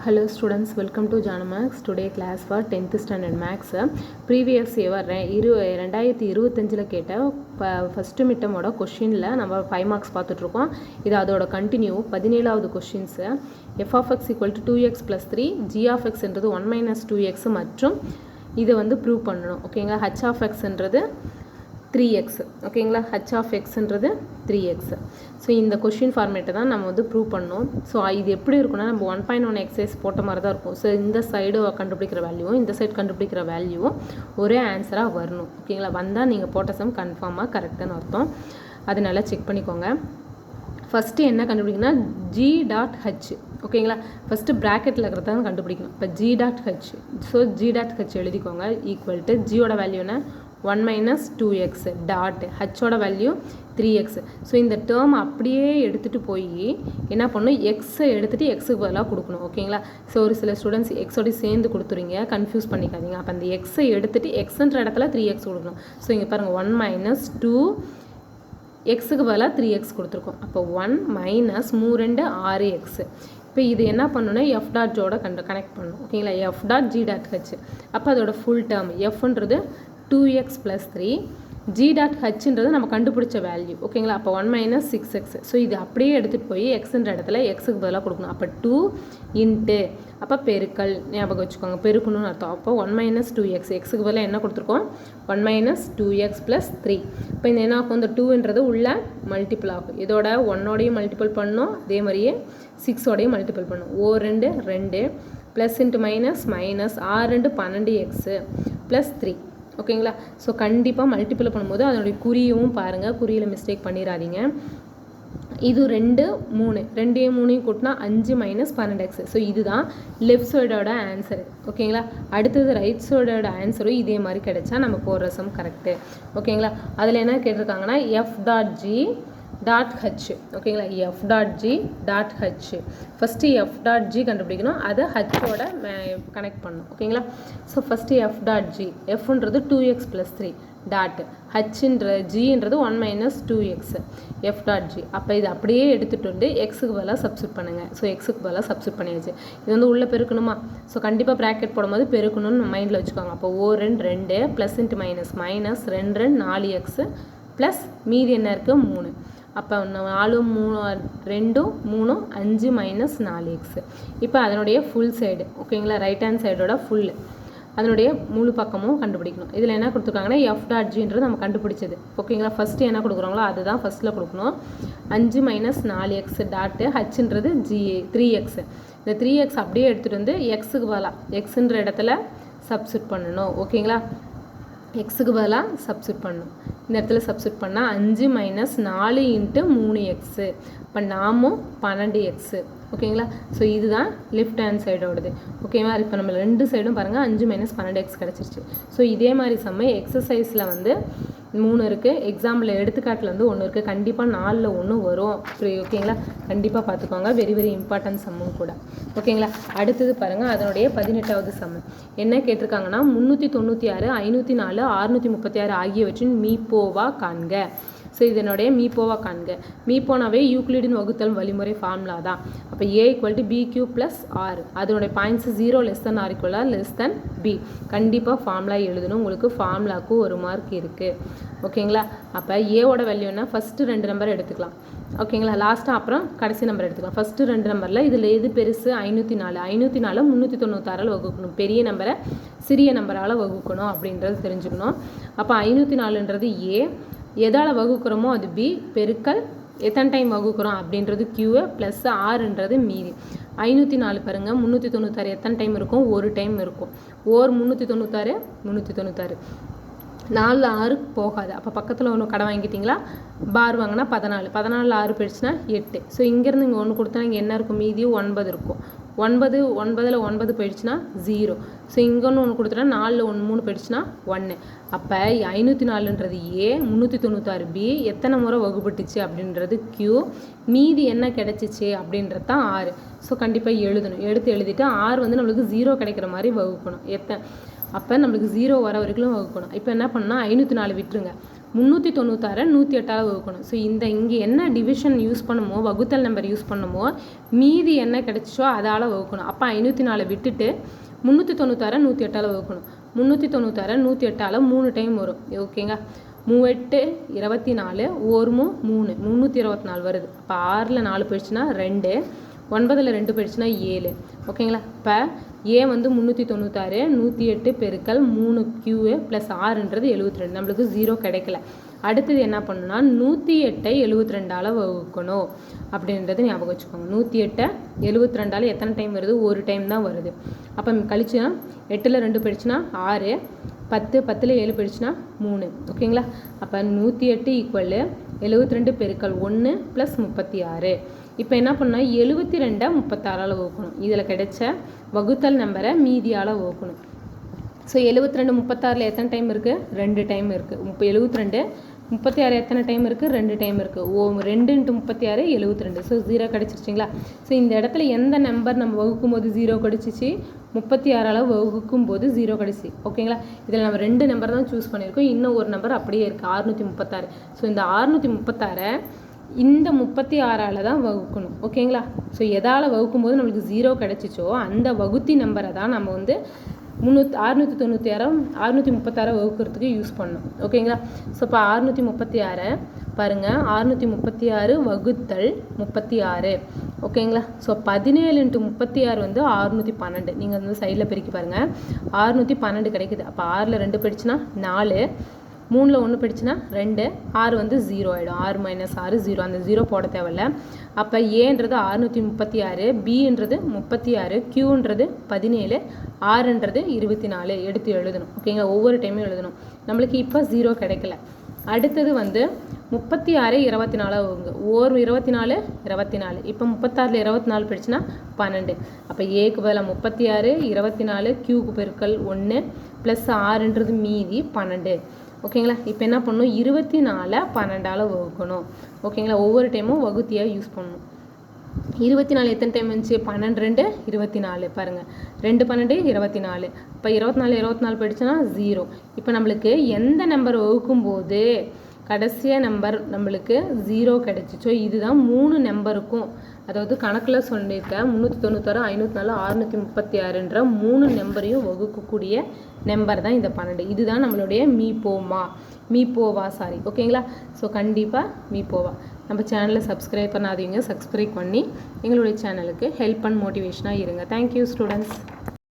Hello students, welcome to Janamax. Today class for 10th standard Max. Previous year 2025 கேட்ட first மிட்டமோட கொஸ்டினில் நம்ம 5 marks பார்த்துட்ருக்கோம். இது அதோட கண்டினியூ 17வது questions. f of x equal to 2x plus 3, g of x என்றது 1 minus 2x மற்றும் இதை வந்து ப்ரூவ் பண்ணணும். ஓகேங்களா, h of x என்றது 3x. ஓகேங்களா, h of xன்றது 3x. ஸோ இந்த கொஷின் ஃபார்மேட்டை தான் நம்ம வந்து ப்ரூவ் பண்ணோம். ஸோ இது எப்படி இருக்குன்னா, நம்ம 1.1 எக்ஸைஸ் போட்ட மாதிரி தான் இருக்கும். ஸோ இந்த சைடு கண்டுபிடிக்கிற வேல்யூவும் இந்த சைடு கண்டுபிடிக்கிற வேல்யூவும் ஒரே ஆன்சராக வரணும். ஓகேங்களா, வந்தால் நீங்கள் போட்ட சம் கன்ஃபார்மாக கரெக்டுன்னு அர்த்தம். அதனால செக் பண்ணிக்கோங்க. ஃபஸ்ட்டு என்ன கண்டுபிடிக்கணும்னா g.h. ஓகேங்களா, ஃபஸ்ட்டு ப்ராக்கெட்டில் இருக்கிறத தான் கண்டுபிடிக்கணும். இப்போ g.h. ஸோ g.h எழுதிக்கோங்க. ஈக்குவல் டு ஜியோட வேல்யூ என்ன 1 minus 2x டாட் ஹச்சோட வேல்யூ 3x. ஸோ இந்த டேர்ம் அப்படியே எடுத்துகிட்டு போய் என்ன பண்ணணும், எக்ஸை எடுத்துகிட்டு எக்ஸுக்கு பதிலாக கொடுக்கணும். ஓகேங்களா, ஸோ ஒரு சில ஸ்டூடெண்ட்ஸ் எக்ஸோட சேர்ந்து கொடுத்துருங்க, கன்ஃபியூஸ் பண்ணிக்காதீங்க. அப்போ அந்த எக்ஸை எடுத்துகிட்டு எக்ஸுன்ற இடத்துல 3x கொடுக்கணும். ஸோ இங்கே பாருங்கள் 1 minus 2 எக்ஸுக்கு பதிலாக 3x கொடுத்துருக்கோம். அப்போ 1 minus 2 6x. இப்போ இது என்ன பண்ணணும்னா எஃப் டாட் ஜோட கனெக்ட் பண்ணணும். ஓகேங்களா, F dot G dot H. அப்போ அதோட ஃபுல் டேர்ம் எஃப்ன்றது 2x plus 3, g.hன்றது நம்ம கண்டுபிடிச்ச வேல்யூ. ஓகேங்களா, அப்போ 1 minus 6x. ஸோ இது அப்படியே எடுத்துகிட்டு போய் எக்ஸுன்ற இடத்துல எக்ஸுக்கு பதிலாக கொடுக்கணும். அப்போ 2 இன்ட்டு அப்போ பெருக்கல் ஞாபகம் வச்சுக்கோங்க, பெருக்கணும்னு அர்த்தம். அப்போ 1 minus 2x எக்ஸுக்கு பதிலாக என்ன கொடுத்துருக்கோம் 1 minus 2x plus 3. இப்போ இந்த என்ன ஆகும், இந்த 2ன்றது உள்ள மல்டிபிள் ஆகும். இதோட 1ஓடையும் மல்டிபிள் பண்ணணும், அதே மாதிரியே 6ஓடையும் மல்டிபிள் பண்ணணும். ஓ 2 2 plus into minus minus 6 2 12x plus 3. ஓகேங்களா, ஸோ கண்டிப்பாக மல்டிபிள் பண்ணும்போது அதனுடைய குறியும் பாருங்கள், குறியில் மிஸ்டேக் பண்ணிடாதீங்க. இது 2 3 2 3 கூட்டினா 5 minus 12x. ஸோ இதுதான் லெஃப்ட் சைடோட ஆன்சரு. ஓகேங்களா, அடுத்தது ரைட் சைடோட ஆன்சரும் இதே மாதிரி கிடைச்சா நம்ம போடுற சம் கரெக்டு. ஓகேங்களா, அதில் என்ன கேட்டிருக்காங்கன்னா F dot G dot H. ஓகேங்களா, F dot G dot H. First F dot G கண்டுபிடிக்கணும், அதை ஹச்சோட கனெக்ட் பண்ணணும். ஓகேங்களா, so first F dot G, எஃப்ன்றது 2x plus 3 டாட் ஹச்ன்ற ஜின்றது 1 minus 2x F dot G. அப்போ இது அப்படியே எடுத்துகிட்டு வந்து எக்ஸுக்கு பதிலாக சப்ஸ்டியூட் பண்ணுங்கள். ஸோ எக்ஸுக்கு பதிலாக சப்ஸ்டியூட் பண்ணியாச்சு. இது வந்து உள்ளே பெருக்கணுமா, ஸோ கண்டிப்பாக ப்ராக்கெட் போடும்போது பெருக்கணும்னு மைண்டில் வச்சுக்கோங்க. அப்போ ஓ 2 2 plus into minus minus 2 4x plus மீதி என்ன இருக்குது 3. அப்போ 4 3 2 3 5 minus 4x. இப்போ அதனுடைய ஃபுல் சைடு. ஓகேங்களா, ரைட் ஹேண்ட் சைடோட ஃபுல் அதனுடைய முழு பக்கமும் கண்டுபிடிக்கணும். இதில் என்ன கொடுத்துருக்காங்கன்னா எஃப் டாட் ஜின்றது நம்ம கண்டுபிடிச்சது. ஓகேங்களா, ஃபஸ்ட்டு என்ன கொடுக்குறாங்களோ அதுதான் ஃபஸ்ட்டில் கொடுக்கணும். 5 minus 4x tattoo ஹச்ன்றது G 3x. இந்த 3x அப்படியே எடுத்துகிட்டு வந்து எக்ஸுக்கு பதிலாக எக்ஸுன்ற இடத்துல சப்ஸ்டியூட் பண்ணணும். ஓகேங்களா, எக்ஸுக்கு பதிலாக சப்ஸ்டியூட் பண்ணணும். இந்த இடத்துல சப்ஸ்டியூட் பண்ணால் 5 minus 4 இன்ட்டு 3x. இப்போ நாமும் 12x. ஓகேங்களா, ஸோ இதுதான் லெஃப்ட் ஹேண்ட் சைடோடது. ஓகேவா, இப்போ நம்ம ரெண்டு சைடும் பாருங்கள் 5 minus 12x கிடச்சிருச்சு. ஸோ இதே மாதிரி சம்ம எக்ஸசைஸில் வந்து 3 இருக்குது, எக்ஸாம்பிள் எடுத்துக்காட்டில் வந்து 1 இருக்குது. கண்டிப்பாக 4ல் 1 வரும். ஓகேங்களா, கண்டிப்பாக பார்த்துக்கோங்க. வெரி வெரி இம்பார்ட்டன்ட் சம்மும் கூட. ஓகேங்களா, அடுத்தது பாருங்கள் அதனுடைய 18வது சம்மு என்ன கேட்டிருக்காங்கன்னா 396 504 636 ஆகியவற்றின் மீப்போவா காண்க. ஸோ இதனுடைய மீப்போவா காண்க. மீப்போனாவே யூக்ளிடின் வகுத்தல் வழிமுறை ஃபார்முலா தான். அப்போ ஏ ஈக்குவல் டு பிக்யூ ப்ளஸ் ஆர், அதனுடைய பாயிண்ட்ஸ் 0 லெஸ் தென் ஆர் ஈக்குவலா லெஸ் தென் பி. கண்டிப்பாக ஃபார்முலா எழுதணும். உங்களுக்கு ஃபார்முலாவுக்கு 1 மார்க் இருக்குது. ஓகேங்களா, அப்போ ஏவோட வேல்யூ என்ன, ஃபஸ்ட்டு 2 நம்பர் எடுத்துக்கலாம். ஓகேங்களா, லாஸ்ட்டாக அப்புறம் கடைசி நம்பர் எடுத்துக்கலாம். ஃபஸ்ட்டு 2 நம்பரில் இதில் எது பெருசு 504 504 396 வகுக்கணும். பெரிய நம்பரை சிறிய நம்பரால் வகுக்கணும் அப்படின்றது தெரிஞ்சுக்கணும். அப்போ 504ன்றது ஏ, எதால் வகுக்கிறோமோ அது பி, பெருக்கல் எத்தனை டைம் வகுக்கிறோம் அப்படின்றது கியூ ப்ளஸ் ஆறுன்றது மீதி. 504 பாருங்கள் 396 எத்தனை டைம் இருக்கும், ஒரு டைம் இருக்கும். ஓர் 396 396 4 6 போகாது. அப்போ பக்கத்தில் ஒன்று கடை வாங்கிட்டிங்களா, பார் வாங்கினா 14 14 6 போயிடுச்சுன்னா 8. ஸோ இங்கேருந்து இங்கே 1 கொடுத்தா இங்கே என்ன இருக்கும், மீதியும் 9 இருக்கும். 9 9ல் 9 போயிடுச்சுன்னா 0. ஸோ இங்கே ஒன்று கொடுத்துட்டா 4ல் 1 3 போயிடுச்சுன்னா 1. அப்போ 504ன்றது ஏ, 396 பி, எத்தனை முறை வகுப்பட்டுச்சு அப்படின்றது கியூ, மீதி என்ன கிடச்சிச்சு அப்படின்றது தான் 6. ஸோ கண்டிப்பாக எழுதணும். எழுதிட்டு 6 வந்து நம்மளுக்கு 0 கிடைக்கிற மாதிரி வகுக்கணும். அப்போ நம்மளுக்கு 0 வர வரைக்கும் வகுக்கணும். இப்போ என்ன பண்ணால் 504 விட்டுருங்க, 396 108 வகுக்கணும். ஸோ இங்கே என்ன டிவிஷன் யூஸ் பண்ணுமோ, வகுத்தல் நம்பர் யூஸ் பண்ணுமோ, மீதி என்ன கிடைச்சிச்சோ அதால் வகுக்கணும். அப்போ 504 விட்டுட்டு 396 108 வகுக்கணும். 396 108 3 டைம் வரும். ஓகேங்க. 3 8 24 1 3 324 வருது. அப்போ 6ல் 4 போயிடுச்சுன்னா 2, 9ல் 2 போயிடுச்சுன்னா 7. ஓகேங்களா. இப்போ ஏ வந்து 396 108 பெருக்கல் 3Q + 6ன்றது 72. நம்மளுக்கு 0 கிடைக்கல. அடுத்தது என்ன பண்ணணும்னா 108 72ஆல் வகுக்கணும் அப்படின்றது ஞாபகம் வச்சுக்கோங்க. 108 72ஆல் எத்தனை டைம் வருது? ஒரு டைம் தான் வருது. அப்போ கழிச்சுன்னா 8ல் 2 போயிடுச்சுன்னா 6, 10 10ல் 7 போயிடுச்சுன்னா 3. ஓகேங்களா. அப்போ 108 = 72 பெருக்கல் 1 + 36. இப்போ என்ன பண்ணால் 72 36ஆல் வகுக்கணும். இதில் கிடைச்ச வகுத்தல் நம்பரை மீதியால் வகுக்கணும். ஸோ 72 36ல் எத்தனை டைம் இருக்குது? 2 டைம் இருக்குது. 72 36 எத்தனை டைம் இருக்குது? 2 டைம் இருக்குது. 2 × 36 72. ஸோ 0 கிடச்சிருச்சிங்களா. ஸோ இந்த இடத்துல எந்த நம்பர் நம்ம வகுக்கும் போது 0 கிடச்சிச்சு? 36ஆல் வகுக்கும் போது 0 கிடச்சி. ஓகேங்களா. இதில் நம்ம 2 நம்பர் தான் சூஸ் பண்ணியிருக்கோம். இன்னும் ஒரு நம்பர் அப்படியே இருக்குது, 636. ஸோ இந்த 636 இந்த 36ஆல் தான் வகுக்கணும். ஓகேங்களா. ஸோ எதால் வகுக்கும்போது நம்மளுக்கு 0 கிடச்சிச்சோ அந்த வகுத்தி நம்பரை தான் நம்ம வந்து 636 வகுக்கிறதுக்கு யூஸ் பண்ணணும். ஓகேங்களா. ஸோ இப்போ 636 பாருங்கள், 636 வகுத்தல் 36. ஓகேங்களா. ஸோ 17 × 36 வந்து 612. நீங்கள் வந்து சைடில் பெருக்கி பாருங்கள், 612 கிடைக்குது. அப்போ 6ல் 2 போயிடுச்சுன்னா 4, 3ல் 1 போயிடுச்சுன்னா 2, 6 வந்து 0 ஆகிடும். 6 - 6 0. அந்த 0 போட தேவையில்ல. அப்போ ஏன்றது 636, பின்றது 36, Qன்றது 17, ஆறுன்றது 24 எடுத்து எழுதணும். ஓகேங்களா. ஒவ்வொரு டைமும் எழுதணும். நம்மளுக்கு இப்போ 0 கிடைக்கல. அடுத்தது வந்து 36 24 ஆகுங்க. 24 24. இப்போ 36ல் 24 போயிடுச்சுன்னா 12. அப்போ ஏக்கு பதிலாக 36 24, Qக்கு பெருக்கல் 1 + 6ன்றது மீதி 12. ஓகேங்களா. இப்போ என்ன பண்ணணும்? 24 12ஆல் வகுக்கணும். ஓகேங்களா. ஒவ்வொரு டைமும் வகுத்தியாக யூஸ் பண்ணணும். 24 எத்தனை டைம் வந்துச்சு? 12 2 24. பாருங்கள், 2 12 24. இப்போ 24 24 போயிடுச்சுன்னா 0. இப்போ நம்மளுக்கு எந்த நம்பர் வகுக்கும்போது கடைசியாக நம்பர் நம்மளுக்கு 0 கிடச்சிச்சோ இதுதான் 3 நம்பருக்கும், அதாவது கணக்கில் சொல்லியிருக்கேன் 396 504 636ன்ற 3 நம்பரையும் வகுக்கக்கூடிய நம்பர் தான் இந்த 12. இதுதான் நம்மளுடைய மீப்போவா. ஓகேங்களா. ஸோ கண்டிப்பாக மீப்போவா. நம்ம சேனலை சப்ஸ்கிரைப் பண்ணாதீங்க, சப்ஸ்கிரைப் பண்ணி எங்களுடைய சேனலுக்கு ஹெல்ப் அண்ட் மோட்டிவேஷனாக இருங்க. Thank you students.